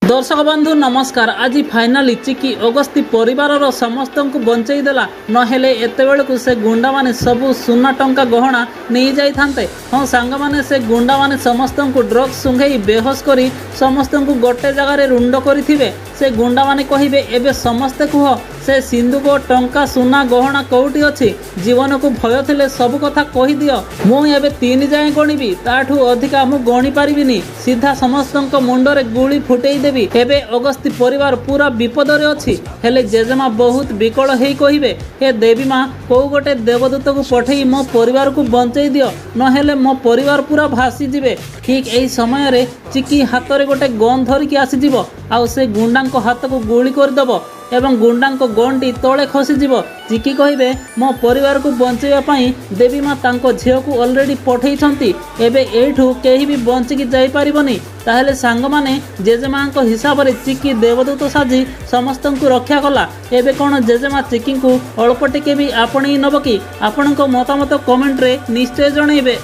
दर्शक बंधु नमस्कार। आज फाइनाली चिकी अगस्ती परिवार समस्त को बंचई देला नहेले एते बेलू से गुंडा माने सबू सुना टंका गहना नहीं जाइथांते। हाँ सांग माने से गुंडा माने समस्त को ड्रग्स सुंघई बेहोश करी समस्त को गोटे जगार रुंड करिथिबे। से गुंडा माने कहिबे एबे समस्ते कुह से सिंधुक टंका सुना गहना कौटी अच्छी जीवन को भय थिले सब कथा कहि दियो। मु एबे 3 जाए गणिबी ताठू अधिका मु गणी पारिबिनी। सीधा समस्त मुंडरे गुली फुटेई देबी। एबे अगस्ती परिवार पूरा विपद रे अछि। हेले जेजेमा बहुत विकल हेई कहिबे हे देवी माँ को गोटे देवदूत को पठेई मो परिवार को बंचई दियो नहेले मो परिवार पूरा भासी जिवे। ठीक एई समय रे चिकी हाथ रे गोटे गन धरिकी आसी जिवो आउ से गुंडा हाथ को गुली करदेव एवं गुंडा गंडी तले खसीज। चिकी कहे मो परिवार को बचाई देवी माँ तांको झील को ऑलरेडी पठई एबे एठू केही भी बंचिकी जाई परिबनी। ताहेले सांग माने जेजेमा हिसाब से चिकी देवदूत साजी समस्त को रक्षा कला। एबे कौन जेजेमा चिकी को अल्प टिके भी आपणे नब कि आपणको मतामत कमेंट रे निश्चय जणैबे।